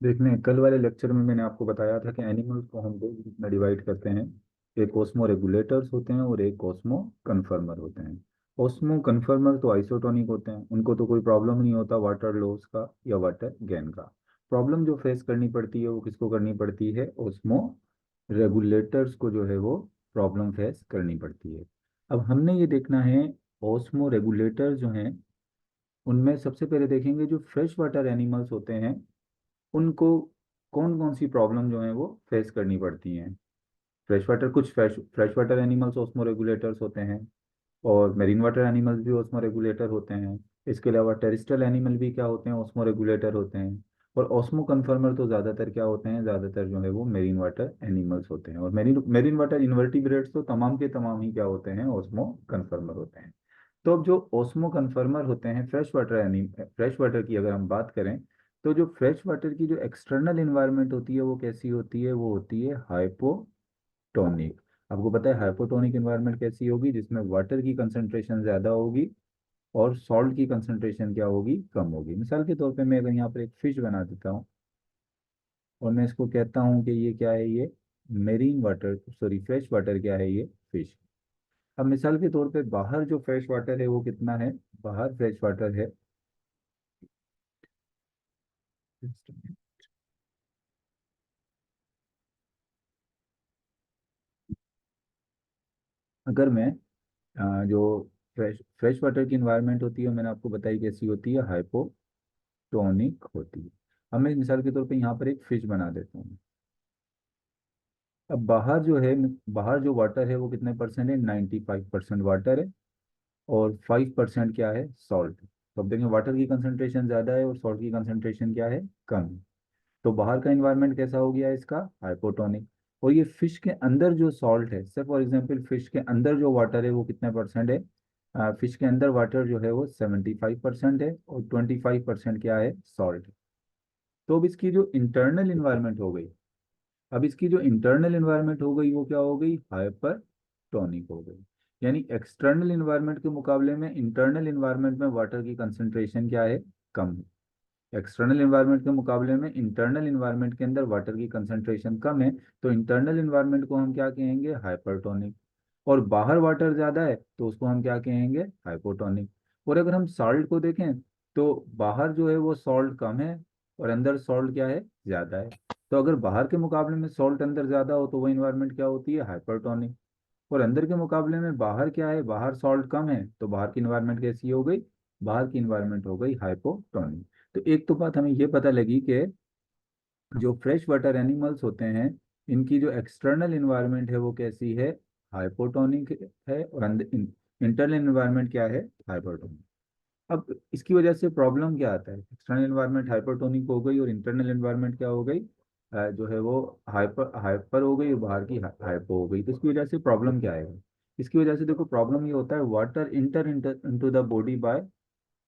देखने कल वाले लेक्चर में मैंने आपको बताया था कि एनिमल्स को हम दो ग्रुप में डिवाइड करते हैं। एक ओस्मो रेगुलेटर्स होते हैं और एक ओस्मो कन्फर्मर होते हैं। ओस्मो कन्फर्मर तो आइसोटोनिक होते हैं, उनको तो कोई प्रॉब्लम नहीं होता वाटर लॉस का या वाटर गेन का। प्रॉब्लम जो फेस करनी पड़ती है वो किसको करनी पड़ती है? ओस्मो रेगुलेटर्स को जो है वो प्रॉब्लम फेस करनी पड़ती है। अब हमने ये देखना है, ओस्मो रेगुलेटर जो हैं उनमें सबसे पहले देखेंगे जो फ्रेश वाटर एनिमल्स होते हैं उनको कौन कौन सी प्रॉब्लम जो है वो फेस करनी पड़ती हैं। फ्रेश वाटर, कुछ fresh water animals osmo regulators होते हैं और मेरीन वाटर एनिमल्स भी ऑस्मो रेगुलेटर होते हैं। इसके अलावा टेरिस्ट्रियल एनिमल भी क्या होते हैं? ऑस्मो रेगुलेटर होते हैं। और ऑस्मो कन्फर्मर तो ज़्यादातर क्या होते हैं? ज़्यादातर जो है वो मेरीन वाटर एनिमल्स होते हैं। और मेरीन मेरीन वाटर इन्वर्टिब्रेट्स तो तमाम के तमाम ही क्या होते हैं? ऑस्मो कन्फर्मर होते हैं। तो अब जो ओस्मो कन्फर्मर होते हैं फ्रेश वाटर की अगर हम बात करें, तो जो फ्रेश वाटर की जो एक्सटर्नल इन्वायरमेंट होती है वो कैसी होती है? वो होती है हाइपोटोनिक। आपको पता है हाइपोटोनिक इन्वायरमेंट कैसी होगी? जिसमें वाटर की कंसंट्रेशन ज़्यादा होगी और सॉल्ट की कंसंट्रेशन क्या होगी? कम होगी। मिसाल के तौर पे मैं अगर यहाँ पर एक फिश बना देता हूँ और मैं इसको कहता हूँ कि ये क्या है? ये marine water, sorry fresh water क्या है? ये फिश। अब मिसाल के तौर पे बाहर जो फ्रेश वाटर है वो कितना है? बाहर फ्रेश वाटर है, अगर मैं जो फ्रेश वाटर की इन्वायरमेंट होती है मैंने आपको बताई कैसी होती है? हाइपोटोनिक होती है। अब मैं मिसाल के तौर पे यहाँ पर एक फिश बना देता हूँ। अब बाहर जो है, बाहर जो वाटर है वो कितने परसेंट है? 95% वाटर है और 5% क्या है? सॉल्ट। तो अब देखें वाटर की कंसंट्रेशन ज़्यादा है और सॉल्ट की कंसंट्रेशन क्या है? कम है। तो बाहर का इन्वायरमेंट कैसा हो गया इसका? हाइपोटोनिक। और ये फिश के अंदर जो सॉल्ट है, से फॉर एग्जांपल फिश के अंदर जो वाटर है वो कितने परसेंट है? फिश के अंदर वाटर जो है वो 75% है और 25% क्या है? सॉल्ट है। तो अब इसकी जो इंटरनल इन्वायरमेंट हो गई, अब इसकी जो इंटरनल इन्वायरमेंट हो गई वो क्या हो गई? हाइपरटोनिक हो गई। यानी एक्सटर्नल इन्वायरमेंट के मुकाबले में इंटरनल इन्वायरमेंट में वाटर की कंसंट्रेशन क्या है? कम है। एक्सटर्नल इन्वायरमेंट के मुकाबले में इंटरनल इन्वायरमेंट के अंदर वाटर की कंसंट्रेशन कम है, तो इंटरनल इन्वायरमेंट को हम क्या कहेंगे? हाइपरटोनिक। और बाहर वाटर ज़्यादा है तो उसको हम क्या कहेंगे? हाइपोटोनिक। और अगर हम सॉल्ट को देखें तो बाहर जो है वो सॉल्ट कम है और अंदर सॉल्ट क्या है? ज़्यादा है। तो अगर बाहर के मुकाबले में सॉल्ट अंदर ज़्यादा हो तो वो इन्वायरमेंट क्या होती है? हाइपरटोनिक। और अंदर के मुकाबले में बाहर क्या है? बाहर सॉल्ट कम है तो बाहर की इन्वायरमेंट कैसी हो गई? बाहर की इन्वायरमेंट हो गई हाइपोटोनिक। तो एक तो बात हमें ये पता लगी कि जो फ्रेश वाटर एनिमल्स होते हैं इनकी जो एक्सटर्नल इन्वायरमेंट है वो कैसी है? हाइपोटोनिक है और इंटरनल इन्वायरमेंट क्या है? हाइपरटोनिक। अब इसकी वजह से प्रॉब्लम क्या आता है? एक्सटर्नल इन्वायरमेंट हाइपरटोनिक हो गई और इंटरनल इन्वायरमेंट क्या हो गई? जो है वो हाइपर हाइपर हो गई और बाहर की हाइपो हो गई। तो इसकी वजह से प्रॉब्लम क्या आएगा? इसकी वजह से देखो प्रॉब्लम ये होता है, water enter into the body by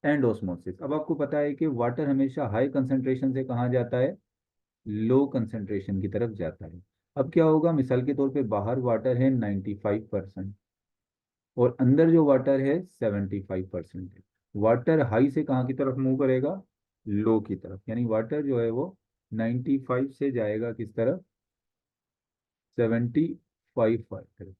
and osmosis. अब आपको पता है कि वाटर हमेशा हाई कंसंट्रेशन से कहाँ जाता है? लो कंसंट्रेशन की तरफ जाता है। अब क्या होगा? मिसाल के तौर पे बाहर वाटर है 95% और अंदर जो वाटर है 75% है। वाटर हाई से कहाँ की तरफ मूव करेगा? लो की तरफ। यानी वाटर जो है वो 95 से जाएगा किस तरफ? 75 तरफ।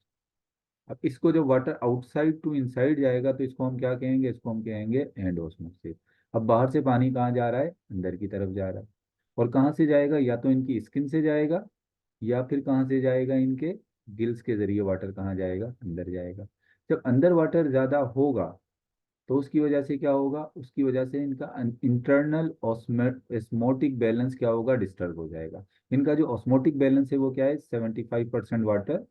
अब इसको जब वाटर आउटसाइड टू इनसाइड जाएगा तो इसको हम क्या कहेंगे? इसको हम कहेंगे एंड ऑस्मोसिस। अब बाहर से पानी कहाँ जा रहा है? अंदर की तरफ जा रहा है। और कहाँ से जाएगा? या तो इनकी स्किन से जाएगा या फिर कहाँ से जाएगा? इनके गिल्स के जरिए वाटर कहाँ जाएगा? अंदर जाएगा। जब अंदर वाटर ज्यादा होगा तो उसकी वजह से क्या होगा? उसकी वजह से इनका इंटरनल ऑस्मोटिक बैलेंस क्या होगा? डिस्टर्ब हो जाएगा। इनका जो ऑस्मोटिक बैलेंस है वो क्या है? 75% वाटर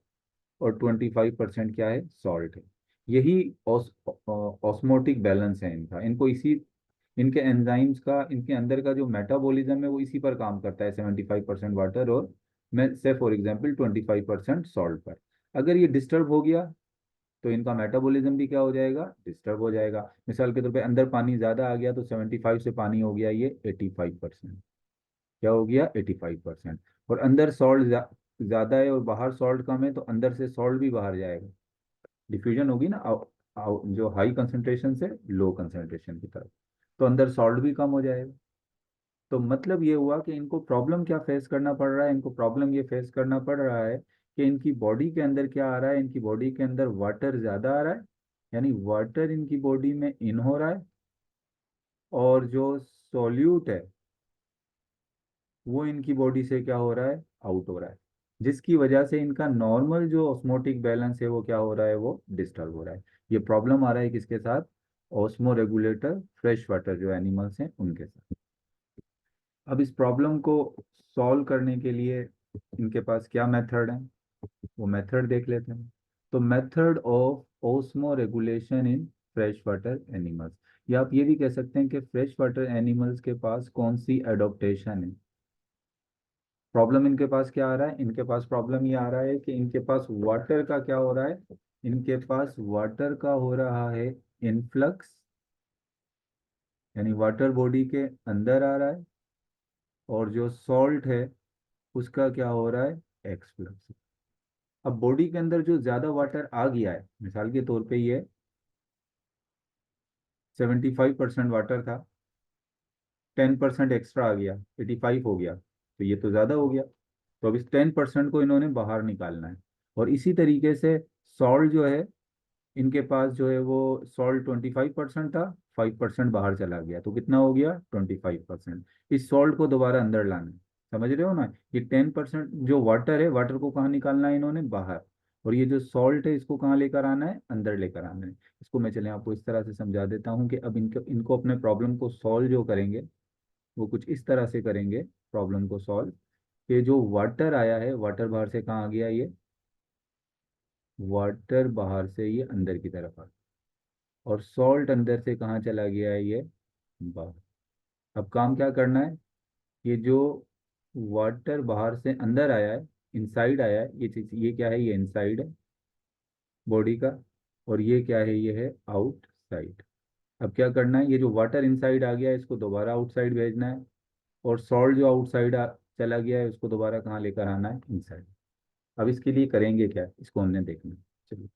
और 25% क्या है? सॉल्ट है। यही ऑस्मोटिक बैलेंस है इनका। इनको इसी, इनके एंजाइम्स का, इनके अंदर का जो मेटाबॉलिज्म है वो इसी पर काम करता है, 75% वाटर और मैं से फॉर एग्जांपल 25% सॉल्ट पर। अगर ये डिस्टर्ब हो गया तो इनका मेटाबॉलिज्म भी क्या हो जाएगा? डिस्टर्ब हो जाएगा। मिसाल के तौर पे अंदर पानी ज़्यादा आ गया तो 75 से पानी हो गया ये 85%। क्या हो गया? 85%। और अंदर सॉल्ट ज़्यादा है और बाहर सॉल्ट कम है तो अंदर से सॉल्ट भी बाहर जाएगा। डिफ्यूजन होगी ना जो हाई कंसंट्रेशन से लो कंसंट्रेशन की तरफ, तो अंदर सॉल्ट भी कम हो जाएगा। तो मतलब ये हुआ कि इनको प्रॉब्लम क्या फेस करना पड़ रहा है, इनको प्रॉब्लम ये फेस करना पड़ रहा है कि इनकी बॉडी के अंदर क्या आ रहा है, इनकी बॉडी के अंदर वाटर ज़्यादा आ रहा है, यानी वाटर इनकी बॉडी में इन हो रहा है, और जो सॉल्यूट है वो इनकी बॉडी से क्या हो रहा है, आउट हो रहा है, जिसकी वजह से इनका नॉर्मल जो ऑस्मोटिक बैलेंस है वो क्या हो रहा है, वो डिस्टर्ब हो रहा है। ये प्रॉब्लम आ रहा है किसके साथ, ऑस्मो रेगुलेटर फ्रेश वाटर जो एनिमल्स हैं उनके साथ। अब इस प्रॉब्लम को सॉल्व करने के लिए इनके पास क्या मेथड है, वो मेथड देख लेते हैं। तो method of osmo regulation in fresh water animals, या आप ये भी कह सकते हैं कि फ्रेश वाटर एनिमल्स के पास कौन सी एडॉप्टेशन है। प्रॉब्लम इनके पास क्या आ रहा है, इनके पास प्रॉब्लम ये आ रहा है कि इनके पास वाटर का क्या हो रहा है, इनके पास वाटर का हो रहा है इनफ्लक्स, यानी वाटर बॉडी के अंदर आ रहा है, और जो सॉल्ट है उसका क्या हो रहा है, एक्सफ्लक्स। अब बॉडी के अंदर जो ज्यादा वाटर आ गया है, मिसाल के तौर पे ये 75% वाटर था, 10% एक्स्ट्रा आ गया, 85 हो गया, तो ये तो ज्यादा हो गया। तो अब इस 10% को इन्होंने बाहर निकालना है। और इसी तरीके से सॉल्ट जो है, इनके पास जो है वो सॉल्ट 25% था, 5% बाहर चला गया, तो कितना हो गया, 25%। इस सॉल्ट को दोबारा अंदर लाना है, समझ रहे हो ना। ये 10% जो वाटर है, वाटर को कहाँ निकालना है इन्होंने, बाहर। और ये जो सॉल्ट है इसको कहाँ लेकर आना है, अंदर लेकर आना है। इसको मैं चले आपको इस तरह से समझा देता हूँ कि अब इनको इनको अपने प्रॉब्लम को सॉल्व जो करेंगे वो कुछ इस तरह से करेंगे प्रॉब्लम को सॉल्व, कि जो वाटर आया है, वाटर बाहर से कहाँ आ गया, ये वाटर बाहर से ये अंदर की तरफ आ गया, और सॉल्ट अंदर से कहाँ चला गया है, ये बाहर। अब काम क्या करना है, ये जो वाटर बाहर से अंदर आया है, इनसाइड आया है, ये चीज, ये क्या है, ये इनसाइड है बॉडी का, और ये क्या है, ये है आउटसाइड। अब क्या करना है, ये जो वाटर इनसाइड आ गया है इसको दोबारा आउटसाइड भेजना है, और सॉल्ट जो आउटसाइड चला गया है उसको दोबारा कहाँ लेकर आना है, इनसाइड। अब इसके लिए करेंगे क्या, इसको हमने देखना है। चलिए,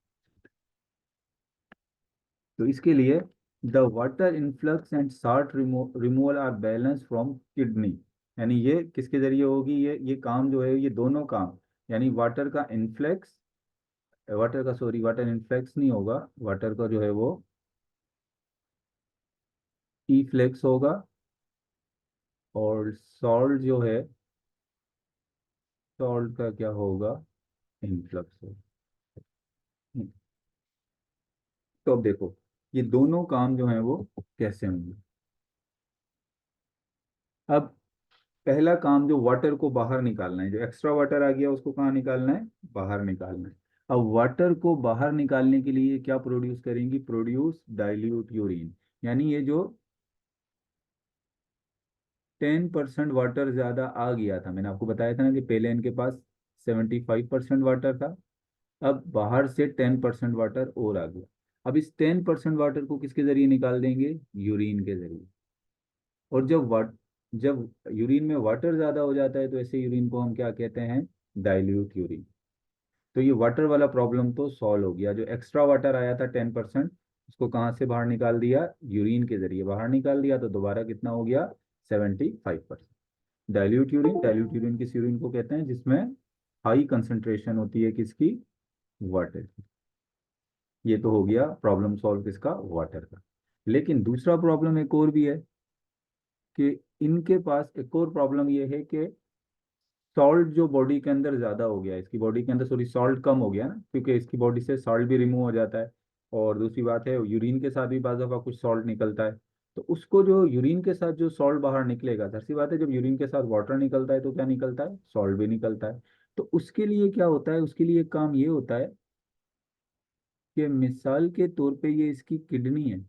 तो इसके लिए the water influx and salt removal are balance from kidney, यानी ये किसके जरिए होगी, ये काम जो है, ये दोनों काम, यानी वाटर का इनफ्लक्स, वाटर का, सॉरी, वाटर इनफ्लक्स नहीं होगा, वाटर का जो है वो ई फ्लेक्स होगा, और सॉल्ट जो है, सॉल्ट का क्या होगा, इनफ्लक्स होगा। तो अब देखो, ये दोनों काम जो है वो कैसे होंगे। अब पहला काम, जो वाटर को बाहर निकालना है, जो एक्स्ट्रा वाटर आ गया उसको कहाँ निकालना है, बाहर निकालना है। अब वाटर को बाहर निकालने के लिए क्या प्रोड्यूस करेंगी, प्रोड्यूस डाइल्यूट यूरिन, यानी ये जो 10% वाटर ज्यादा आ गया था, मैंने आपको बताया था ना कि पहले इनके पास 75% वाटर था, अब बाहर से 10% वाटर और आ गया। अब इस 10% वाटर को किसके जरिए निकाल देंगे, यूरिन के जरिए। और जब यूरिन में वाटर ज्यादा हो जाता है तो ऐसे यूरिन को हम क्या कहते हैं, डाइल्यूट यूरिन। तो ये वाटर वाला प्रॉब्लम तो सॉल्व हो गया, जो एक्स्ट्रा वाटर आया था 10%, उसको कहाँ से बाहर निकाल दिया, यूरिन के जरिए बाहर निकाल दिया, तो दोबारा कितना हो गया, 75%। डाइल्यूट यूरिन, डाइल्यूट यूरिन किस यूरिन को कहते हैं, जिसमें हाई कंसंट्रेशन होती है किसकी, वाटर की। ये तो हो गया प्रॉब्लम सॉल्व किसका, वाटर का। लेकिन दूसरा प्रॉब्लम एक और भी है, कि इनके पास एक और प्रॉब्लम ये है कि सॉल्ट जो बॉडी के अंदर ज्यादा हो गया है, इसकी बॉडी के अंदर, सॉरी, सॉल्ट कम हो गया ना, क्योंकि इसकी बॉडी से सॉल्ट भी रिमूव हो जाता है। और दूसरी बात है, यूरिन के साथ भी बाज़ दफा कुछ सॉल्ट निकलता है, तो उसको जो यूरिन के साथ जो सॉल्ट बाहर निकलेगा, जाहिर सी बात है, जब यूरिन के साथ वाटर निकलता है तो क्या निकलता है, सॉल्ट भी निकलता है। तो उसके लिए क्या होता है, उसके लिए एक काम ये होता है कि मिसाल के तौर पे ये इसकी किडनी है,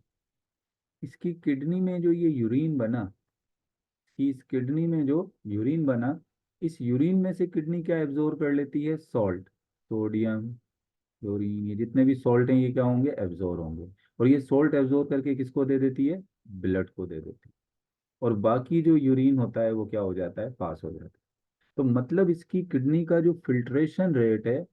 इसकी किडनी में जो ये यूरिन बना, कि इस किडनी में जो यूरिन बना, इस यूरिन में से किडनी क्या एब्जॉर्ब कर लेती है, सॉल्ट, सोडियम, क्लोरीन, ये जितने भी सॉल्ट हैं ये क्या होंगे, एब्जॉर्ब होंगे। और ये सॉल्ट एब्जॉर्ब करके किसको दे देती है, ब्लड को दे देती है। और बाकी जो यूरिन होता है वो क्या हो जाता है, पास हो जाता है। तो मतलब इसकी किडनी का जो फिल्ट्रेशन रेट है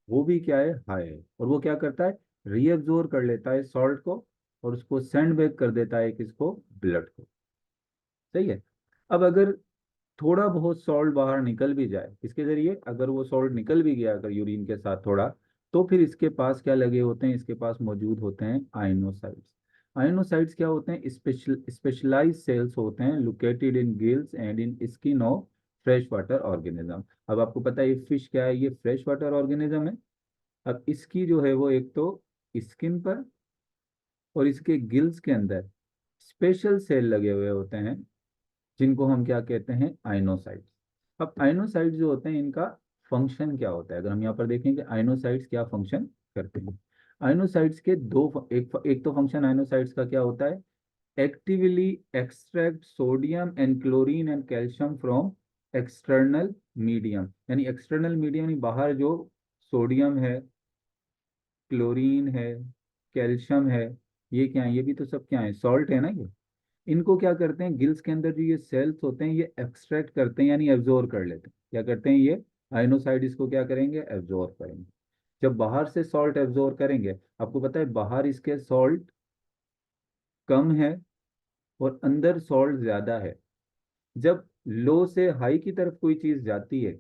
वो भी क्या है, हाई है, और वो क्या करता है, रीअब्जॉर्ब कर लेता है सॉल्ट को, और उसको सेंड बैक कर देता है किसको, ब्लड को। सही है। अब अगर थोड़ा बहुत सॉल्ट बाहर निकल भी जाए इसके जरिए, अगर वो सॉल्ट निकल भी गया अगर यूरिन के साथ थोड़ा, तो फिर इसके पास क्या लगे होते हैं, इसके पास मौजूद होते हैं आयनोसाइड्स। आयनोसाइड्स क्या होते हैं, स्पेशलाइज सेल्स होते हैं located in gills and in skin of fresh water organism. अब आपको पता है ये फिश क्या है, ये फ्रेश वाटर ऑर्गेनिज्म है। अब इसकी जो है वो एक तो स्किन पर और इसके गिल्स के अंदर स्पेशल सेल लगे हुए होते हैं, जिनको हम क्या कहते हैं, आइनोसाइट्स। अब आइनोसाइट्स जो होते हैं इनका फंक्शन क्या होता है, अगर हम यहाँ पर देखें कि आइनोसाइट्स क्या फंक्शन करते हैं। आइनोसाइट्स के एक तो फंक्शन आइनोसाइट्स का क्या होता है, actively extract sodium and chlorine and calcium from external medium, यानी एक्सटर्नल मीडियम यानी बाहर जो सोडियम है, क्लोरीन है, कैल्शियम है, ये क्या है, ये भी तो सब क्या है, सॉल्ट है ना ये। इनको क्या करते हैं, गिल्स के अंदर जो ये सेल्स होते हैं ये एक्सट्रैक्ट करते हैं यानी एब्जॉर्ब कर लेते हैं। क्या करते हैं ये आयनोसाइड, इसको क्या करेंगे, एब्जॉर्ब करेंगे। जब बाहर से सॉल्ट एब्जॉर्ब करेंगे, आपको पता है बाहर इसके सॉल्ट कम है और अंदर सॉल्ट ज्यादा है। जब लो से हाई की तरफ कोई चीज जाती है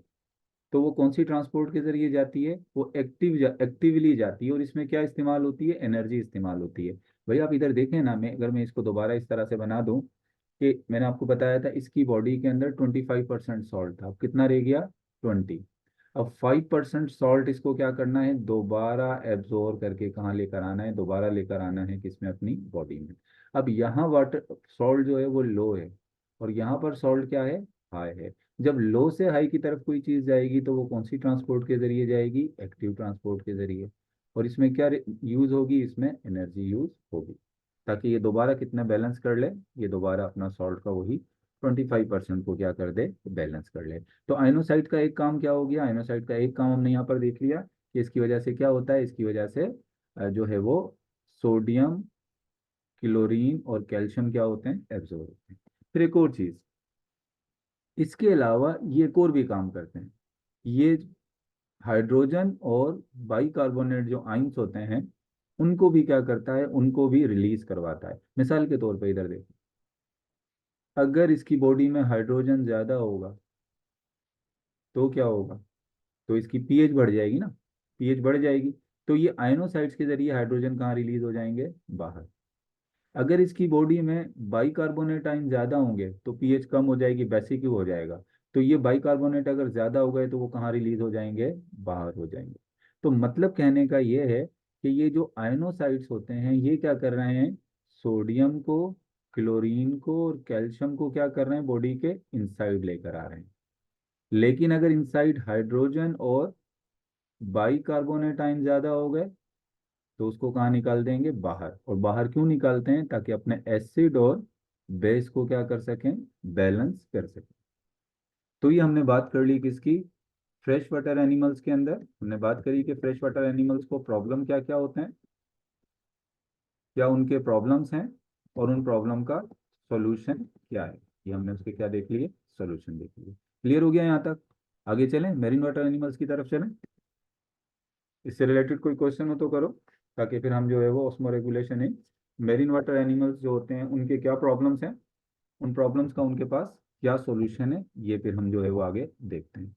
तो वो कौन सी ट्रांसपोर्ट के जरिए जाती है, वो एक्टिवली जाती है, और इसमें क्या इस्तेमाल होती है, एनर्जी इस्तेमाल होती है। भाई आप इधर देखें ना, मैं इसको दोबारा इस तरह से बना दूं कि मैंने आपको बताया था इसकी बॉडी के अंदर 25% सॉल्ट था, अब कितना रह गया, 20। अब 5% सॉल्ट इसको क्या करना है, दोबारा एब्जॉर्ब करके कहाँ लेकर आना है, दोबारा लेकर आना है किसमें, अपनी बॉडी में। अब यहाँ वाटर सॉल्ट जो है वो लो है और यहाँ पर सॉल्ट क्या है, हाई है। जब लो से हाई की तरफ कोई चीज जाएगी तो वो कौन सी ट्रांसपोर्ट के जरिए जाएगी, एक्टिव ट्रांसपोर्ट के जरिए। और इसमें क्या यूज होगी, इसमें एनर्जी यूज होगी, ताकि ये दोबारा कितना बैलेंस कर ले, ये दोबारा अपना सॉल्ट का वही 25% को क्या कर दे, बैलेंस कर ले। तो आइनोसाइड का एक काम क्या हो गया, आइनोसाइड का एक काम हमने यहाँ पर देख लिया कि इसकी वजह से क्या होता है, इसकी वजह से जो है वो सोडियम, क्लोरीन और कैल्शियम क्या होते हैं, एब्जॉर्ब होते हैं। फिर एक और चीज, इसके अलावा ये एक और भी काम करते हैं, ये हाइड्रोजन और बाइकार्बोनेट जो आइंस होते हैं उनको भी क्या करता है, उनको भी रिलीज करवाता है। मिसाल के तौर पे इधर देखो, अगर इसकी बॉडी में हाइड्रोजन ज्यादा होगा तो क्या होगा, तो इसकी पीएच बढ़ जाएगी ना, पीएच बढ़ जाएगी, तो ये आयनोसाइड्स के जरिए हाइड्रोजन कहाँ रिलीज हो जाएंगे, बाहर। अगर इसकी बॉडी में बाइकार्बोनेट आयन ज्यादा होंगे तो पीएच कम हो जाएगी, बेसिक हो जाएगा। तो ये बाइकार्बोनेट अगर ज्यादा हो गए तो वो कहाँ रिलीज हो जाएंगे, बाहर हो जाएंगे। तो मतलब कहने का ये है कि ये जो आयनोसाइड्स होते हैं ये क्या कर रहे हैं, सोडियम को, क्लोरीन को और कैल्शियम को क्या कर रहे हैं, बॉडी के इनसाइड लेकर आ रहे हैं। लेकिन अगर इनसाइड हाइड्रोजन और बाइकार्बोनेट आयन ज्यादा हो गए तो उसको कहाँ निकाल देंगे, बाहर। और बाहर क्यों निकालते हैं, ताकि अपने एसिड और बेस को क्या कर सकें, बैलेंस कर सकें। तो ये हमने बात कर ली किसकी, फ्रेश वाटर एनिमल्स के अंदर हमने बात करी कि फ्रेश वाटर एनिमल्स को प्रॉब्लम क्या क्या होते हैं, क्या उनके प्रॉब्लम्स हैं, और उन प्रॉब्लम का सॉल्यूशन क्या है। ये हमने उसके क्या देख लिए, सॉल्यूशन देख लिए। क्लियर हो गया यहाँ तक, आगे चलें, मेरीन वाटर एनिमल्स की तरफ चलें। इससे रिलेटेड कोई क्वेश्चन हो तो करो, ताकि फिर हम जो है वो ऑस्मो रेगुलेशन है, मेरीन वाटर एनिमल्स जो होते हैं उनके क्या प्रॉब्लम्स हैं, उन प्रॉब्लम्स का उनके पास क्या सॉल्यूशन है, ये फिर हम जो है वो आगे देखते हैं।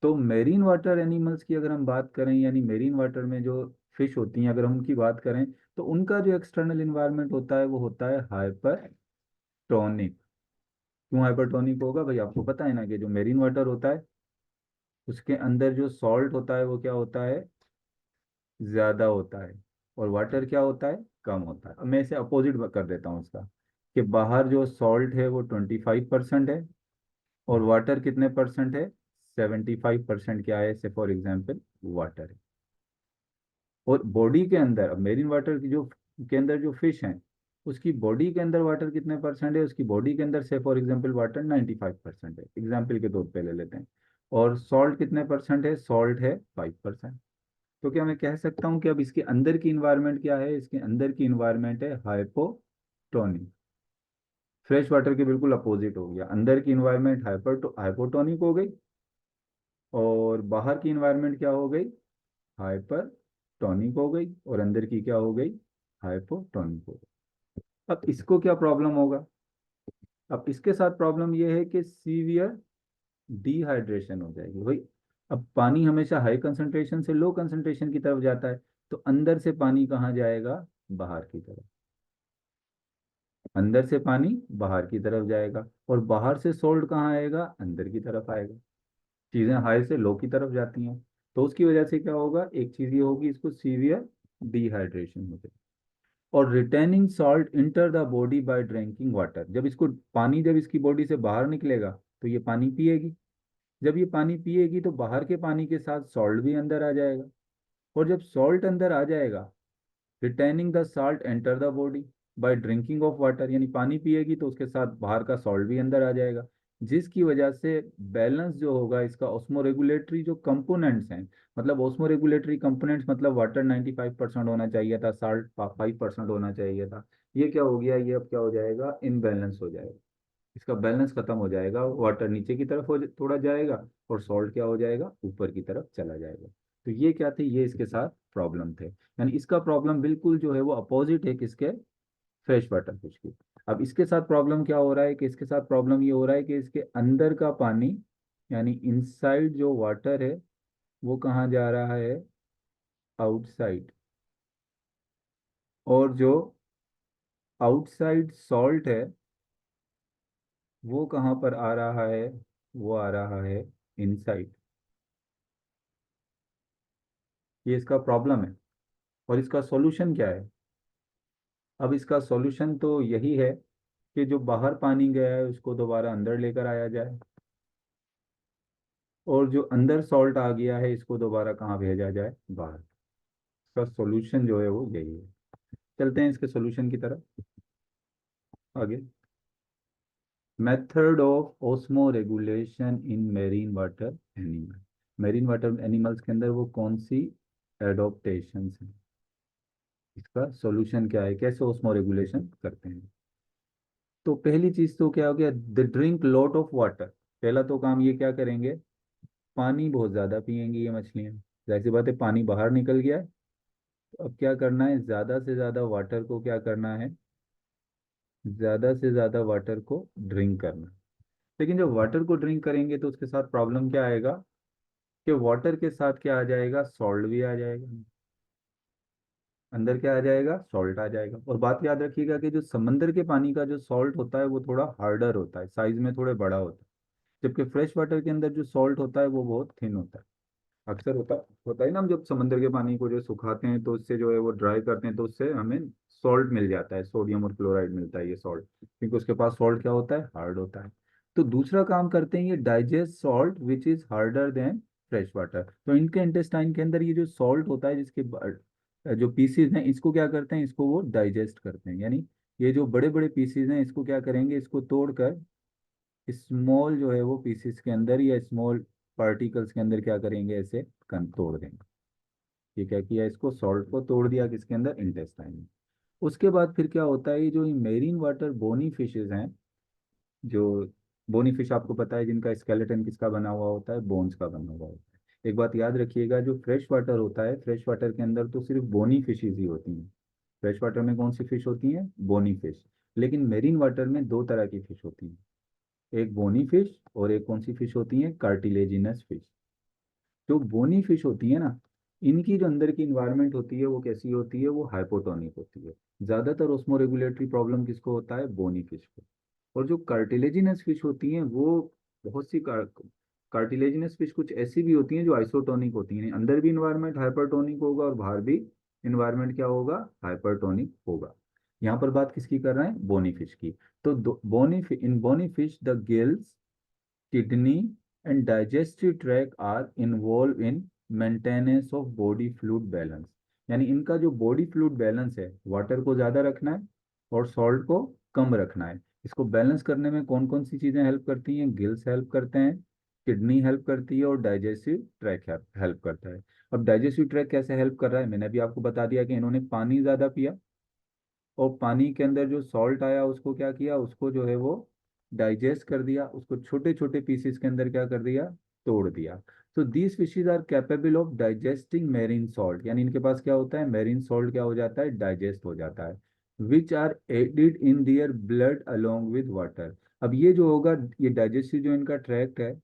तो मेरीन वाटर एनिमल्स की अगर हम बात करें, यानी मेरीन वाटर में जो फिश होती हैं अगर हम उनकी बात करें, तो उनका जो एक्सटर्नल इन्वायरमेंट होता है वो होता है हाइपरटोनिक। क्यों हाइपरटोनिक होगा भाई, आपको पता है ना कि जो मेरीन वाटर होता है उसके अंदर जो सॉल्ट होता है वो क्या होता है, ज्यादा होता है, और वाटर क्या होता है, कम होता है। अब मैं इसे अपोजिट कर देता हूँ इसका, कि बाहर जो सॉल्ट है वो 25% है और वाटर कितने परसेंट है, 75% क्या है, से फॉर एग्जाम्पल वाटर है। और बॉडी के अंदर, अब मेरीन वाटर की जो के अंदर जो फिश है उसकी बॉडी के अंदर वाटर कितने परसेंट है, उसकी बॉडी के अंदर से फॉर एग्जाम्पल वाटर 95% है, एग्जाम्पल के तौर पे ले लेते हैं। और सॉल्ट कितने परसेंट है, सॉल्ट है 5%। तो क्या मैं कह सकता हूँ कि अब इसके अंदर की इन्वायरमेंट क्या है, इसके अंदर की इन्वायरमेंट है हाइपोटोनिक। फ्रेश वाटर के बिल्कुल अपोजिट हो गया, अंदर की इन्वायरमेंट हाइपोटोनिक हो गई और बाहर की इन्वायरमेंट क्या हो गई, हाइपरटोनिक हो गई, और अंदर की क्या हो गई, हाइपोटोनिक हो गई। अब इसको क्या प्रॉब्लम होगा, अब इसके साथ प्रॉब्लम ये है कि सीवियर डिहाइड्रेशन हो जाएगी भाई। अब पानी हमेशा हाई कंसंट्रेशन से लो कंसंट्रेशन की तरफ जाता है, तो अंदर से पानी कहाँ जाएगा? बाहर की तरफ। अंदर से पानी बाहर की तरफ जाएगा, और बाहर से सोल्ट कहाँ आएगा? अंदर की तरफ आएगा। चीजें हाई से लो की तरफ जाती हैं, तो उसकी वजह से क्या होगा? एक चीज ये होगी, इसको सीवियर डिहाइड्रेशन हो जाएगी। और retaining salt enter the body by drinking water, जब इसको पानी जब इसकी बॉडी से बाहर निकलेगा तो ये पानी पिएगी। जब ये पानी पिएगी तो बाहर के पानी के साथ सॉल्ट भी अंदर आ जाएगा, और जब सॉल्ट अंदर आ जाएगा, retaining the salt enter the body by drinking of water, यानी पानी पिएगी तो उसके साथ बाहर का सॉल्ट भी अंदर आ जाएगा, जिसकी वजह से बैलेंस जो होगा इसका ऑस्मोरेगुलेटरी जो कंपोनेंट्स हैं, मतलब ऑस्मोरेगुलेटरी कंपोनेंट्स मतलब वाटर 95% होना चाहिए था, साल्ट 5% होना चाहिए था, ये क्या हो गया? ये अब क्या हो जाएगा? इनबैलेंस हो जाएगा। इसका बैलेंस खत्म हो जाएगा, वाटर नीचे की तरफ हो थोड़ा जाएगा, और सॉल्ट क्या हो जाएगा? ऊपर की तरफ चला जाएगा। तो ये क्या थे? ये इसके साथ प्रॉब्लम थे, यानी इसका प्रॉब्लम बिल्कुल जो है वो अपोजिट है किसके? फ्रेश वाटर फिश की। अब इसके साथ प्रॉब्लम क्या हो रहा है कि इसके साथ प्रॉब्लम ये हो रहा है कि इसके अंदर का पानी, यानी इनसाइड जो वाटर है वो कहाँ जा रहा है? आउटसाइड। और जो आउटसाइड सॉल्ट है वो कहाँ पर आ रहा है? वो आ रहा है इनसाइड। ये इसका प्रॉब्लम है। और इसका सॉल्यूशन क्या है? अब इसका सॉल्यूशन तो यही है कि जो बाहर पानी गया है उसको दोबारा अंदर लेकर आया जाए, और जो अंदर सॉल्ट आ गया है इसको दोबारा कहाँ भेजा जाए? बाहर। इसका सॉल्यूशन जो है वो यही है। चलते हैं इसके सॉल्यूशन की तरफ आगे। Method of osmo regulation in marine water animal. Marine water animals के अंदर वो कौन सी एडोप्टेशन है? इसका सॉल्यूशन क्या है? कैसे ओस्मो रेगुलेशन करते हैं? तो पहली चीज तो क्या हो गया? The drink lot of water. पहला तो काम ये क्या करेंगे? पानी बहुत ज्यादा पिएंगी ये मछलियां। जाहिर सी बात है, पानी बाहर निकल गया है, तो अब क्या करना है? ज्यादा से ज्यादा वाटर को क्या करना है? ज्यादा से ज्यादा वाटर को ड्रिंक करना है। लेकिन जब वाटर को ड्रिंक करेंगे तो उसके साथ प्रॉब्लम क्या आएगा? कि वाटर के साथ क्या आ जाएगा? सॉल्ट भी आ जाएगा। अंदर क्या आ जाएगा? सॉल्ट आ जाएगा। और बात याद रखिएगा कि जो समंदर के पानी का जो सॉल्ट होता है वो थोड़ा हार्डर होता है, साइज में थोड़े बड़ा होता है, जबकि फ्रेश वाटर के अंदर जो सॉल्ट होता है वो बहुत थिन होता है। अक्सर होता है ना, हम जब समंदर के पानी को जो सुखाते हैं तो उससे जो है वो ड्राई करते हैं तो उससे हमें सॉल्ट मिल जाता है, सोडियम और क्लोराइड मिलता है, ये सॉल्ट, क्योंकि उसके पास सॉल्ट क्या होता है? हार्ड होता है। तो दूसरा काम करते हैं ये digest salt which is harder than fresh water. तो इनके इंटेस्टाइन के अंदर ये जो सॉल्ट होता है जिसके जो पीसीज हैं इसको क्या करते हैं? इसको वो डाइजेस्ट करते हैं, यानी ये जो बड़े बड़े पीसीज हैं इसको क्या करेंगे? इसको तोड़कर स्मॉल जो है वो पीसीस के अंदर या स्मॉल पार्टिकल्स के अंदर क्या करेंगे? ऐसे कन तोड़ देंगे। ये क्या किया? इसको सॉल्ट को तोड़ दिया किसके अंदर? इंटेस्टाइन में। उसके बाद फिर क्या होता है? ये जो मेरीन वाटर बोनी फिशेज हैं, जो बोनी फिश आपको पता है जिनका स्केलेटन किसका बना हुआ होता है? बोन्स का बना हुआ होता है। एक बात याद रखिएगा, जो फ्रेश वाटर होता है, फ्रेश वाटर के अंदर तो सिर्फ बोनी फिशेज ही होती हैं। फ्रेश वाटर में कौन सी फिश होती हैं? Bony fish. लेकिन मेरीन वाटर में दो तरह की फिश होती हैं, एक बोनी फिश और एक कौन सी फिश होती है? Cartilaginous fish. जो बोनी फिश होती है ना, इनकी जो अंदर की इन्वायरमेंट होती है वो कैसी होती है? वो हाइपोटोनिक होती है। ज्यादातर ओस्मो रेगुलेटरी प्रॉब्लम किसको होता है? बोनी फिश को। और जो कार्टिलेजिनस फिश होती हैं वो बहुत सी कार्टिलेजिनस फिश कुछ ऐसी भी होती हैं जो आइसोटोनिक होती हैं, अंदर भी इन्वायरमेंट हाइपरटोनिक होगा और बाहर भी इन्वायरमेंट क्या होगा? हाइपरटोनिक होगा। यहाँ पर बात किसकी कर रहे हैं? बोनी फिश की। तो in bony fish the gills, kidney and digestive tract are involved in maintenance of body fluid balance। यानी इनका जो बॉडी फ्लूइड बैलेंस है, वाटर को ज़्यादा रखना है और सॉल्ट को कम रखना है, इसको बैलेंस करने में कौन कौन सी चीज़ें हेल्प करती हैं? गिल्स हेल्प करते हैं, किडनी हेल्प करती है, और डाइजेस्टिव ट्रैक हेल्प करता है। अब डाइजेस्टिव ट्रैक कैसे हेल्प कर रहा है? मैंने अभी आपको बता दिया कि इन्होंने पानी ज़्यादा पिया, और पानी के अंदर जो सॉल्ट आया उसको क्या किया? उसको जो है वो डाइजेस्ट कर दिया, उसको छोटे छोटे पीसेस के अंदर क्या कर दिया? तोड़ दिया। तो these fishes are capable of digesting marine salt, यानी इनके पास क्या होता है? मेरीन सॉल्ट क्या हो जाता है? डाइजेस्ट हो जाता है। Which are added in their blood along with water. अब ये जो होगा, ये डाइजेस्टिव जो इनका ट्रैक्ट है,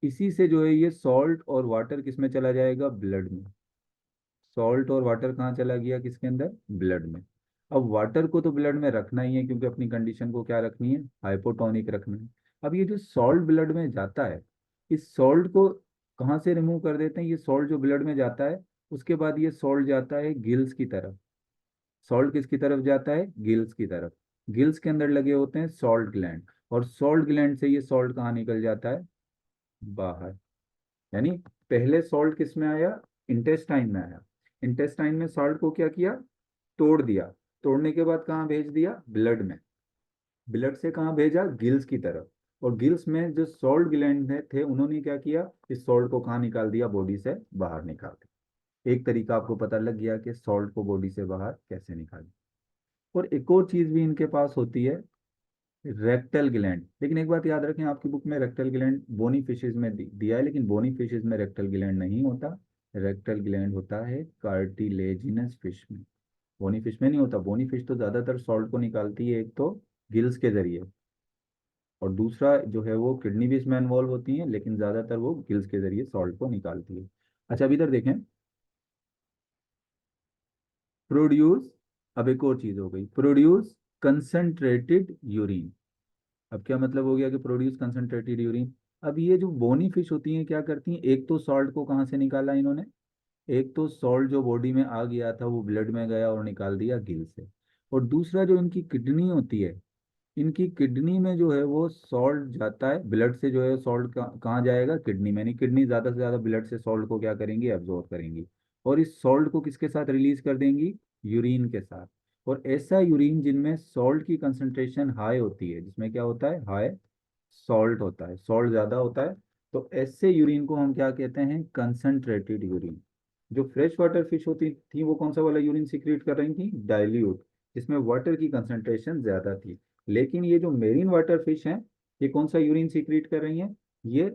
इसी से जो है ये सॉल्ट और वाटर किस में चला जाएगा, ब्लड में। सॉल्ट और वाटर कहाँ चला गया, किसके अंदर, ब्लड में। अब वाटर को तो ब्लड में रखना ही है, क्योंकि अपनी कंडीशन को क्या रखनी है, हाइपोटोनिक रखना है। अब ये जो सॉल्ट ब्लड में जाता है, इस सॉल्ट को कहाँ से रिमूव कर देते हैं, ये सॉल्ट जो ब्लड में जाता है, उसके बाद ये सॉल्ट जाता है गिल्स की तरफ। सॉल्ट किसकी तरफ जाता है, गिल्स की तरफ। गिल्स के अंदर लगे होते हैं सॉल्ट ग्लैंड, और सॉल्ट ग्लैंड से ये सॉल्ट कहाँ निकल जाता है, बाहर। यानी पहले सॉल्ट किस में आया, इंटेस्टाइन में आया। इंटेस्टाइन में सॉल्ट को क्या किया, तोड़ दिया। तोड़ने के बाद कहाँ भेज दिया, ब्लड में। ब्लड से कहाँ भेजा, गिल्स की तरफ। और गिल्स में जो सॉल्ट ग्लैंड थे, उन्होंने क्या किया, इस सॉल्ट को कहाँ निकाल दिया, बॉडी से बाहर निकाल दिया। एक तरीका आपको पता लग गया कि सॉल्ट को बॉडी से बाहर कैसे निकालें। और एक और चीज भी इनके पास होती है, रेक्टल ग्लैंड। लेकिन एक बात याद रखें, आपकी बुक में रेक्टल ग्लैंड बोनी फिशेज में दिया है, लेकिन बोनी फिशेज में रेक्टल ग्लैंड नहीं होता। रेक्टल ग्लैंड होता है कार्टिलेजिनस फिश में, बोनी फिश में नहीं होता। बोनी फिश तो ज्यादातर सॉल्ट को निकालती है, एक तो गिल्स के जरिए, और दूसरा जो है वो किडनी भी इसमें इन्वॉल्व होती है, लेकिन ज्यादातर वो गिल्स के जरिए सॉल्ट को निकालती है। अच्छा, अब इधर देखें, प्रोड्यूस। अब एक और चीज हो गई, प्रोड्यूस कंसंट्रेटेड यूरिन। अब क्या मतलब हो गया कि प्रोड्यूस कंसंट्रेटेड यूरिन। अब ये जो बोनी फिश होती हैं क्या करती हैं, एक तो सॉल्ट को कहाँ से निकाला इन्होंने, एक तो सॉल्ट जो बॉडी में आ गया था वो ब्लड में गया और निकाल दिया गिल से। और दूसरा जो इनकी किडनी होती है, इनकी किडनी में जो है वो सॉल्ट जाता है ब्लड से, जो है सॉल्ट कहाँ जाएगा, किडनी में। नहीं, किडनी ज़्यादा से ज़्यादा ब्लड से सॉल्ट को क्या करेंगी, एब्जॉर्ब करेंगी। और इस सॉल्ट को किसके साथ रिलीज कर देंगी, यूरिन के साथ। और ऐसा यूरिन जिनमें सॉल्ट की कंसंट्रेशन हाई होती है, जिसमें क्या होता है, हाई सॉल्ट होता है, सॉल्ट ज़्यादा होता है, तो ऐसे यूरिन को हम क्या कहते हैं, कंसंट्रेटेड यूरिन। जो फ्रेश वाटर फिश होती थी वो कौन सा वाला यूरिन सिक्रीट कर रही थी, डाइल्यूट, जिसमें वाटर की कंसंट्रेशन ज़्यादा थी। लेकिन ये जो मेरीन वाटर फिश हैं, ये कौन सा यूरिन सीक्रेट कर रही हैं, ये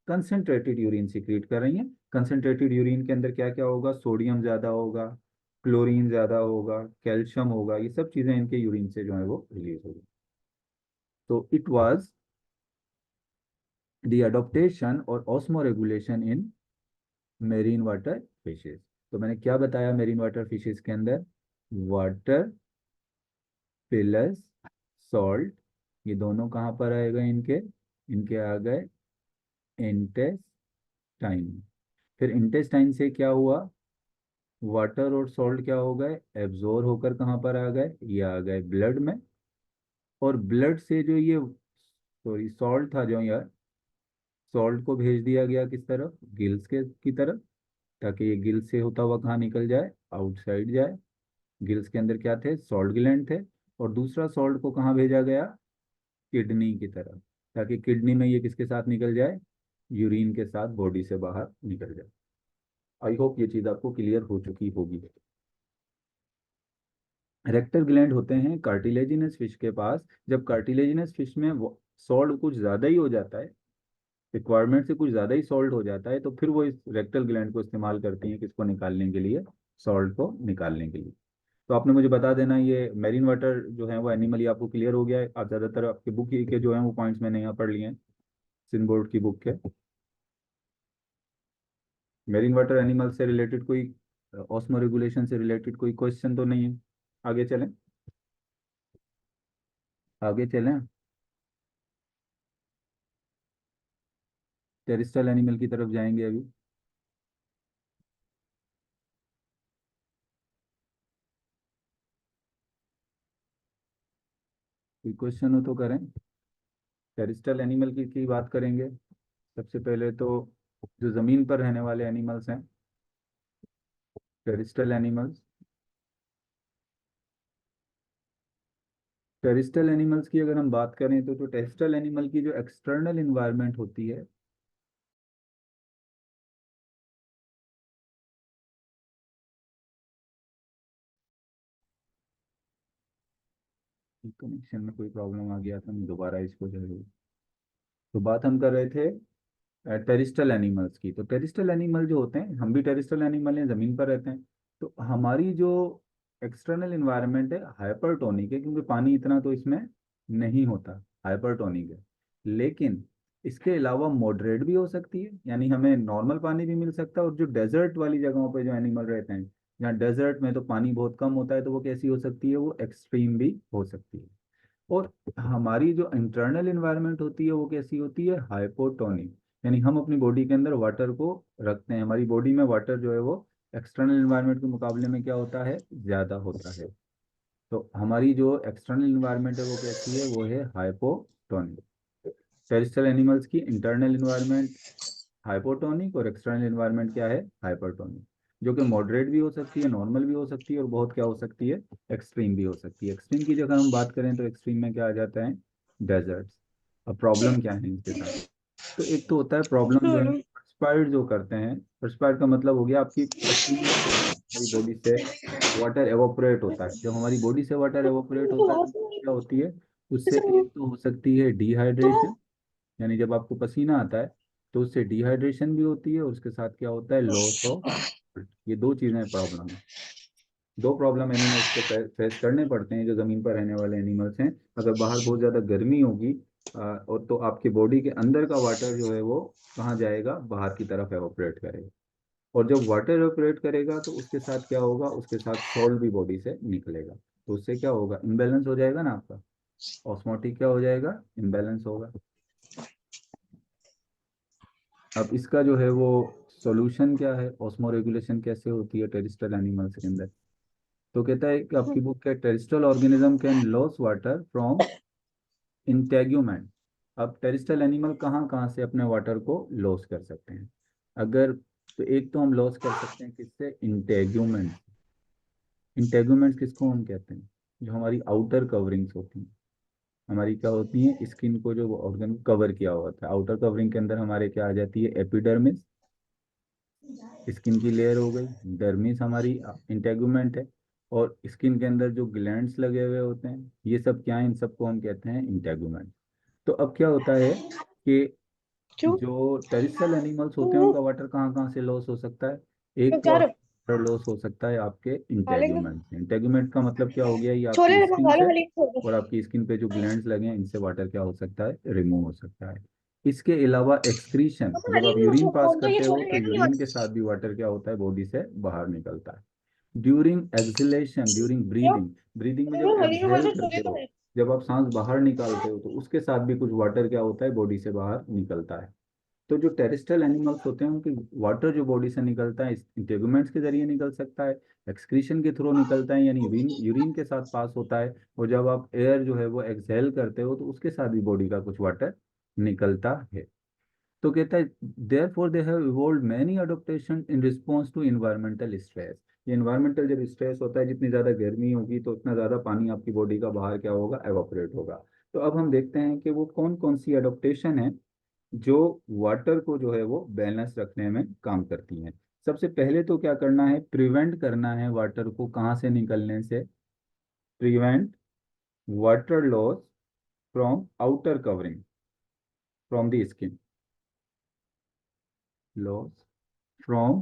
कंसंट्रेटेड यूरिन सीक्रेट कर रही हैं। कंसंट्रेटेड यूरिन के अंदर क्या क्या होगा, सोडियम ज़्यादा होगा, क्लोरीन ज़्यादा होगा, कैल्शियम होगा, ये सब चीज़ें इनके यूरिन से जो है वो रिलीज होगी। तो इट वाज द अडोप्टेशन और osmo regulation in marine water fishes. तो मैंने क्या बताया, मेरीन वाटर फिशेस के अंदर वाटर प्लस सॉल्ट, ये दोनों कहाँ पर आए गए, इनके इनके आ गए इंटेस्टाइन। फिर इंटेस्टाइन से क्या हुआ, वाटर और सॉल्ट क्या हो गए, एब्जॉर्ब होकर कहाँ पर आ गए, ये आ गए ब्लड में। और ब्लड से जो ये, सॉरी, सॉल्ट था जो यार, सॉल्ट को भेज दिया गया किस तरफ, गिल्स के की तरफ, ताकि ये गिल्स से होता हुआ कहाँ निकल जाए, आउटसाइड जाए। गिल्स के अंदर क्या थे, सॉल्ट ग्लैंड थे। और दूसरा सॉल्ट को कहाँ भेजा गया, किडनी की तरफ, ताकि किडनी में ये किसके साथ निकल जाए, यूरिन के साथ बॉडी से बाहर निकल जाए। आई होप ये चीज़ आपको क्लियर हो चुकी होगी। रेक्टल ग्लैंड होते हैं कार्टिलेजिनस फिश के पास। जब कार्टिलेजिनस फिश में सॉल्ट कुछ ज़्यादा ही हो जाता है, रिक्वायरमेंट से कुछ ज़्यादा ही सॉल्ट हो जाता है, तो फिर वो इस रेक्टल ग्लैंड को इस्तेमाल करती हैं, किसको निकालने के लिए, सॉल्ट को निकालने के लिए। तो आपने मुझे बता देना, ये मेरीन वाटर जो है वो एनिमल, ये आपको क्लियर हो गया है। आप ज़्यादातर आपकी बुक के जो है वो पॉइंट्स मैंने यहाँ पढ़ लिए हैं, सिन बोर्ड की बुक के। मेरीन वाटर एनिमल से रिलेटेड कोई, ऑस्मो रेगुलेशन से रिलेटेड कोई क्वेश्चन तो नहीं है। आगे चलें, आगे चलें, टेरिस्टल एनिमल की तरफ जाएंगे अभी। कोई क्वेश्चन हो तो करें। टेरिस्टल एनिमल की बात करेंगे। सबसे पहले तो जो ज़मीन पर रहने वाले एनिमल्स हैं, टेरिस्टल एनिमल्स। टेरिस्टल एनिमल्स की अगर हम बात करें तो जो टेरिस्टल एनिमल की जो एक्सटर्नल इन्वायरमेंट होती है, कनेक्शन में कोई प्रॉब्लम आ गया था, मैं दोबारा इसको जो है, तो बात हम कर रहे थे टेरिस्टल एनिमल्स की। तो टेरिस्टल एनिमल जो होते हैं, हम भी टेरिस्टल एनिमल हैं, ज़मीन पर रहते हैं। तो हमारी जो एक्सटर्नल इन्वायरमेंट है हाइपरटोनिक है, क्योंकि पानी इतना तो इसमें नहीं होता, हाइपरटोनिक है। लेकिन इसके अलावा मॉडरेट भी हो सकती है, यानी हमें नॉर्मल पानी भी मिल सकता है। और जो डेजर्ट वाली जगहों पे जो एनिमल रहते हैं, जहाँ डेजर्ट में तो पानी बहुत कम होता है, तो वो कैसी हो सकती है, वो एक्सट्रीम भी हो सकती है। और हमारी जो इंटरनल इन्वायरमेंट होती है वो कैसी होती है, हाइपोटोनिक। यानी हम अपनी बॉडी के अंदर वाटर को रखते हैं, हमारी बॉडी में वाटर जो है वो एक्सटर्नल इन्वायरमेंट के मुकाबले में क्या होता है, ज़्यादा होता है। तो हमारी जो एक्सटर्नल इन्वायरमेंट है वो कैसी है, वो है हाइपोटोनिक। टेरेस्ट्रियल एनिमल्स की इंटरनल इन्वायरमेंट हाइपोटोनिक और एक्सटर्नल इन्वायरमेंट क्या है, हाइपरटोनिक। जो कि मॉडरेट भी हो सकती है, नॉर्मल भी हो सकती है, और बहुत क्या हो सकती है, एक्सट्रीम भी हो सकती है। एक्सट्रीम की जगह हम बात करें तो एक्सट्रीम में क्या आ जाता है, डेजर्ट्स। अब प्रॉब्लम क्या है इनके साथ, तो एक तो होता है प्रॉब्लम जो है, पर्सपायर्ड जो करते हैं। पर्सपायर्ड का मतलब हो गया आपकी पसीने से हमारी बॉडी से वाटर एवोपरेट होता है। जब हमारी बॉडी से वाटर एवोपरेट होता है तो क्या होती है, उससे एक तो हो सकती है डिहाइड्रेशन, यानी जब आपको पसीना आता है तो उससे डिहाइड्रेशन भी होती है, और उसके साथ क्या होता है, लॉस ऑफ। ये दो चीजें प्रॉब्लम है। दो प्रॉब्लम एनिमल्स को फेस करने पड़ते हैं, जो जमीन पर रहने वाले एनिमल्स हैं। अगर बाहर बहुत ज्यादा गर्मी होगी और तो आपकी बॉडी के अंदर का वाटर जो है वो कहाँ जाएगा, बाहर की तरफ एवोपरेट करेगा। और जब वाटर एवोपरेट करेगा तो उसके साथ क्या होगा, उसके साथ सॉल्ट भी बॉडी से निकलेगा। तो उससे क्या होगा, इम्बेलेंस हो जाएगा ना आपका, ऑस्मोटिक क्या हो जाएगा, इम्बेलेंस होगा। अब इसका जो है वो सॉल्यूशन क्या है, ऑस्मो रेगुलेशन कैसे होती है टेरिस्ट्रियल एनिमल्स के अंदर। तो कहता है कि आपकी बुक क्या, terrestrial organism can loss water from integument. अब टेरिस्ट्रियल एनिमल कहाँ कहाँ से अपने वाटर को लॉस कर सकते हैं, अगर तो एक तो हम लॉस कर सकते हैं किससे, इंटेग्यूमेंट। इंटेग्यूमेंट्स किसको हम कहते हैं, जो हमारी आउटर कवरिंग्स होती हैं। हमारी क्या होती है, स्किन को जो ऑर्गन कवर किया हुआ होता है, आउटर कवरिंग के अंदर हमारे क्या आ जाती है, एपिडर्मिस, स्किन की लेयर हो गई। डर्मिस हमारी इंटेगुमेंट है। और स्किन के अंदर जो ग्लैंड्स लगे हुए होते हैं, ये सब क्या है, इन सबको हम कहते हैं इंटेगुमेंट। तो अब क्या होता है कि क्यों? जो टेरिस्ट्रियल एनिमल्स होते हैं उनका वाटर कहाँ कहाँ से लॉस हो सकता है, एक तो क्या रे? वाटर लॉस हो सकता है आपके खा लेंगे। इंटेगुमेंट से। इंटेगुमेंट का मतलब क्या हो गया, ये छोले आपकी स्किन मंगा लो से खाली, छोड़ दो। और आपकी स्किन पे जो ग्लैंड्स लगे हैं इनसे वाटर क्या हो सकता है, रिमूव हो सकता है। इसके अलावा एक्सक्रीशन, मम्मा जब खाली आप नहीं, यूरिन पास छोड़ दो, ये करते हो छोले तो लेके नहीं यूरिन के आते। साथ भी वाटर क्या होता है, बॉडी से बाहर निकलता है। ड्यूरिंग एक्सलेशन, ड्यूरिंग क्यों? ब्रीदिंग, ब्रीदिंग में जब मम्मा खाली नहीं, एक्सहेल वैसे छोले करते तो हो, है। जब आप सांस बाहर निकालते हो तो उसके साथ भी कुछ वाटर क्या होता है, बॉडी से बाहर निकलता है। तो जो टेरेस्ट्रियल एनिमल्स होते हैं उनकी वाटर जो बॉडी से निकलता है, इंटेगुमेंट्स के जरिए निकल सकता है, एक्सक्रीशन के थ्रू निकलता है, यानी यूरिन यूरिन के साथ पास होता है। और जब आप एयर जो है वो एक्सहेल करते हो तो उसके साथ भी बॉडी का कुछ वाटर निकलता है। तो कहता है therefore they have evolved many adaptation in response to environmental stress. ये इन्वायरमेंटल जब स्ट्रेस होता है, जितनी ज़्यादा गर्मी होगी तो उतना ज़्यादा पानी आपकी बॉडी का बाहर क्या होगा, एवापोरेट होगा। तो अब हम देखते हैं कि वो कौन कौन सी अडॉप्टेशन है जो वाटर को जो है वो बैलेंस रखने में काम करती हैं। सबसे पहले तो क्या करना है, प्रिवेंट करना है वाटर को कहाँ से निकलने से, prevent water loss from outer covering, from the skin, loss from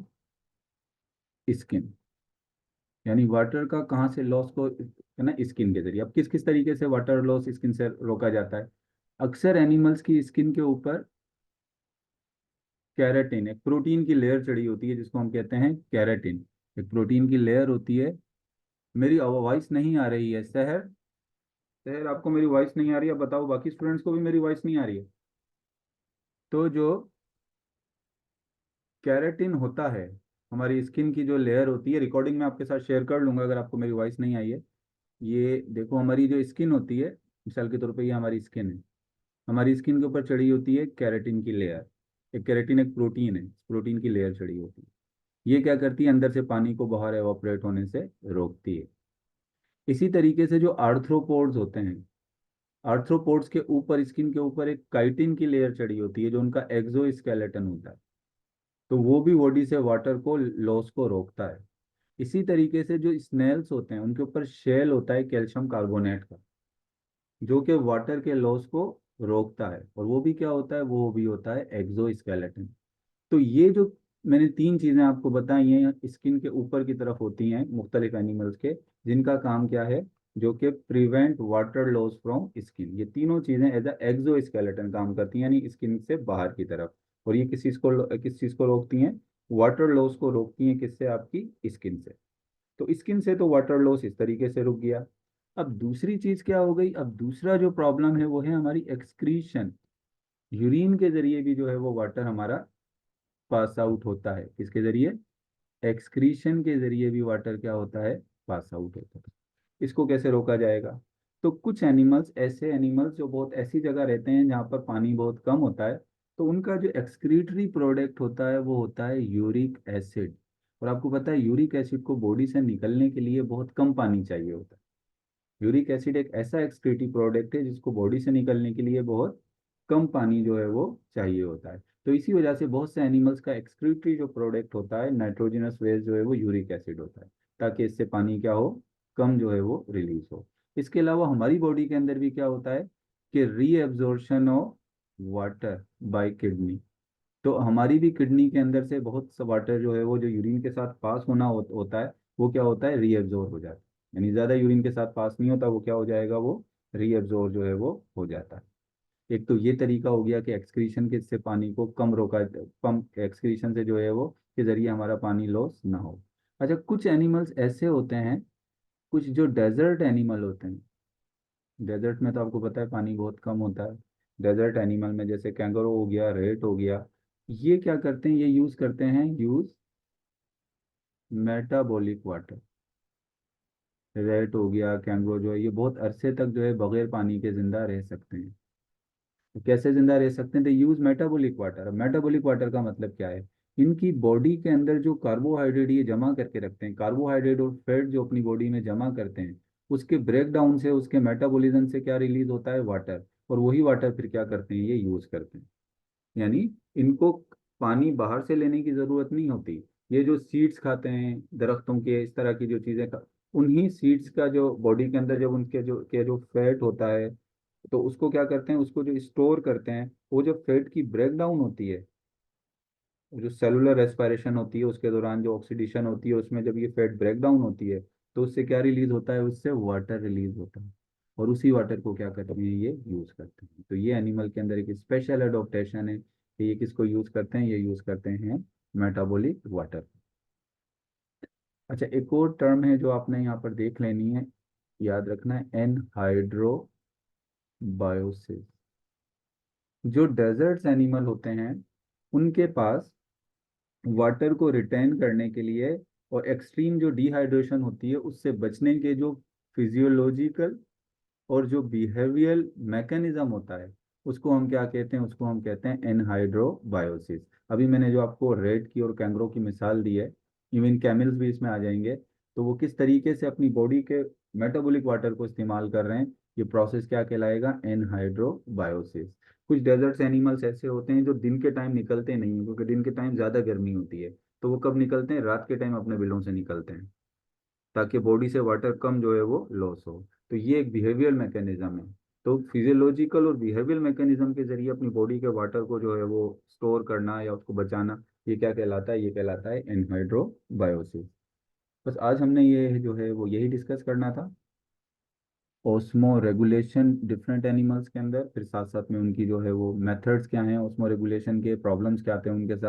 skin. यानी वाटर का कहाँ से लॉस को, है ना, स्किन के जरिए। अब किस किस तरीके से वाटर लॉस स्किन से रोका जाता है, अक्सर एनिमल्स की स्किन के ऊपर कैराटिन, एक प्रोटीन की लेयर चढ़ी होती है जिसको हम कहते हैं कैराटिन। एक प्रोटीन की लेयर होती है। मेरी वॉइस नहीं आ रही है शहर, शहर आपको मेरी वॉइस नहीं आ रही है, बताओ बाकी स्टूडेंट्स को भी मेरी वॉइस नहीं आ रही है। तो जो कैराटिन होता है, हमारी स्किन की जो लेयर होती है, रिकॉर्डिंग में आपके साथ शेयर कर लूंगा अगर आपको मेरी वॉइस नहीं आई है। ये देखो, हमारी जो स्किन होती है, मिसाल के तौर पे ये हमारी स्किन है, हमारी स्किन के ऊपर चढ़ी होती है कैराटिन की लेयर। एक कैराटिन एक प्रोटीन है, प्रोटीन की लेयर चढ़ी होती है। ये क्या करती है, अंदर से पानी को बाहर एवापोरेट होने से रोकती है। इसी तरीके से जो आर्थ्रोपोड्स होते हैं, आर्थ्रोपोड्स के ऊपर, स्किन के ऊपर एक काइटिन की लेयर चढ़ी होती है जो उनका एक्सोस्केलेटन होता है। तो वो भी बॉडी से वाटर को लॉस को रोकता है। इसी तरीके से जो स्नेल्स होते हैं उनके ऊपर शेल होता है कैल्शियम कार्बोनेट का, जो कि वाटर के लॉस को रोकता है। और वो भी क्या होता है, वो भी होता है एक्सोस्केलेटन। तो ये जो मैंने तीन चीजें आपको बताई हैं, स्किन के ऊपर की तरफ होती हैं मुख्तलिफ एनिमल्स के, जिनका काम क्या है, जो कि prevent water loss from skin. ये तीनों चीजें एज अ एक्सोस्केलेटन काम करती हैं, यानी स्किन से बाहर की तरफ। और ये किस चीज को रोकती हैं? वाटर लॉस को रोकती हैं। किससे? आपकी स्किन से। तो स्किन से तो वाटर लॉस इस तरीके से रुक गया। अब दूसरी चीज क्या हो गई? अब दूसरा जो प्रॉब्लम है वो है हमारी एक्सक्रीशन। यूरिन के जरिए भी जो है वो वाटर हमारा पास आउट होता है। किसके जरिए? एक्सक्रीशन के जरिए भी वाटर क्या होता है? पास आउट होता है। इसको कैसे रोका जाएगा? तो कुछ एनिमल्स, ऐसे एनिमल्स जो बहुत ऐसी जगह रहते हैं जहाँ पर पानी बहुत कम होता है, तो उनका जो एक्सक्रीटरी प्रोडक्ट होता है वो होता है यूरिक एसिड। और आपको पता है यूरिक एसिड को बॉडी से निकलने के लिए बहुत कम पानी चाहिए होता है। यूरिक एसिड एक ऐसा एक्सक्रीटिव प्रोडक्ट है जिसको बॉडी से निकलने के लिए बहुत कम पानी जो है वो चाहिए होता है। तो इसी वजह से बहुत से एनिमल्स का एक्सक्रीटरी जो प्रोडक्ट होता है, नाइट्रोजनस वेस्ट जो है वो यूरिक एसिड होता है, ताकि इससे पानी क्या हो? कम जो है वो रिलीज हो। इसके अलावा हमारी बॉडी के अंदर भी क्या होता है कि reabsorption of water bye kidney. तो हमारी भी किडनी के अंदर से बहुत सा वाटर जो है वो जो यूरिन के साथ पास होता है, वो क्या होता है? रीएब्जॉर्ब हो जाता है। यानी ज्यादा यूरिन के साथ पास नहीं होता, वो क्या हो जाएगा? वो रीएब्जॉर्ब जो है वो हो जाता है। एक तो ये तरीका हो गया कि एक्सक्रीशन के से पानी को कम रोका, कम एक्सक्रीशन से जो है वो के जरिए हमारा पानी लॉस ना हो। अच्छा, कुछ एनिमल्स ऐसे होते हैं, कुछ जो डेजर्ट एनिमल होते हैं। डेजर्ट में तो आपको पता है पानी बहुत कम होता है। डेजर्ट एनिमल में जैसे कैंगरू हो गया, रेट हो गया, ये क्या करते हैं? ये यूज करते हैं, यूज मेटाबॉलिक वाटर। रेट हो गया, कैंगरू जो है, ये बहुत अरसे तक जो है बगैर पानी के जिंदा रह सकते हैं। तो कैसे जिंदा रह सकते हैं? तो यूज मेटाबॉलिक वाटर। अब मेटाबॉलिक वाटर का मतलब क्या है? इनकी बॉडी के अंदर जो कार्बोहाइड्रेट ये जमा करके रखते हैं, कार्बोहाइड्रेट और फैट जो अपनी बॉडी में जमा करते हैं, उसके ब्रेक डाउन से, उसके मेटाबॉलिज्म से क्या रिलीज होता है? वाटर। और वही वाटर फिर क्या करते हैं? ये यूज करते हैं। यानी इनको पानी बाहर से लेने की जरूरत नहीं होती। ये जो सीड्स खाते हैं दरख्तों के, इस तरह की जो चीजें उन्हीं सीड्स का जो बॉडी के अंदर जब उनके जो फैट होता है, तो उसको क्या करते हैं? उसको जो स्टोर करते हैं, वो जो फैट की ब्रेक डाउन होती है, जो सेलुलर रेस्पिरेशन होती है उसके दौरान जो ऑक्सीडेशन होती है, उसमें जब ये फैट ब्रेक डाउन होती है, तो उससे क्या रिलीज होता है? उससे वाटर रिलीज होता है। और उसी वाटर को क्या करते हैं? ये यूज करते हैं। तो ये एनिमल के अंदर एक स्पेशल एडोप्टेशन है कि ये किसको यूज करते हैं? ये यूज करते हैं मेटाबॉलिक वाटर। अच्छा, एक और टर्म है जो आपने यहाँ पर देख लेनी है, याद रखना है, एनहाइड्रोबायोसिस। जो डेजर्ट्स एनिमल होते हैं, उनके पास वाटर को रिटेन करने के लिए और एक्सट्रीम जो डिहाइड्रेशन होती है उससे बचने के जो फिजियोलॉजिकल और जो बिहेवियरल मैकेनिज्म होता है, उसको हम क्या कहते हैं? उसको हम कहते हैं एनहाइड्रोबायोसिस। अभी मैंने जो आपको रेड की और कैंगरो की मिसाल दी है, इवन कैमल्स भी इसमें आ जाएंगे। तो वो किस तरीके से अपनी बॉडी के मेटाबॉलिक वाटर को इस्तेमाल कर रहे हैं, ये प्रोसेस क्या कहलाएगा? एनहाइड्रोबायोसिस। कुछ डेजर्ट्स एनिमल्स ऐसे होते हैं जो दिन के टाइम निकलते नहीं हैं, क्योंकि दिन के टाइम ज़्यादा गर्मी होती है। तो वो कब निकलते हैं? रात के टाइम अपने बिलों से निकलते हैं, ताकि बॉडी से वाटर कम जो है वो लॉस हो। तो ये एक बिहेवियर मैकेनिज्म है। तो फिजियोलॉजिकल और बिहेवियर मैकेनिज्म के जरिए अपनी बॉडी के वाटर को जो है वो स्टोर करना या उसको बचाना, ये क्या कहलाता है? ये कहलाता है एनहाइड्रोबायोसिस। बस आज हमने ये जो है वो यही डिस्कस करना था, ओस्मो रेगुलेशन डिफरेंट एनिमल्स के अंदर, फिर साथ साथ में उनकी जो है वो मेथड्स क्या हैं, ओस्मो रेगुलेशन के प्रॉब्लम्स क्या आते हैं उनके साथ।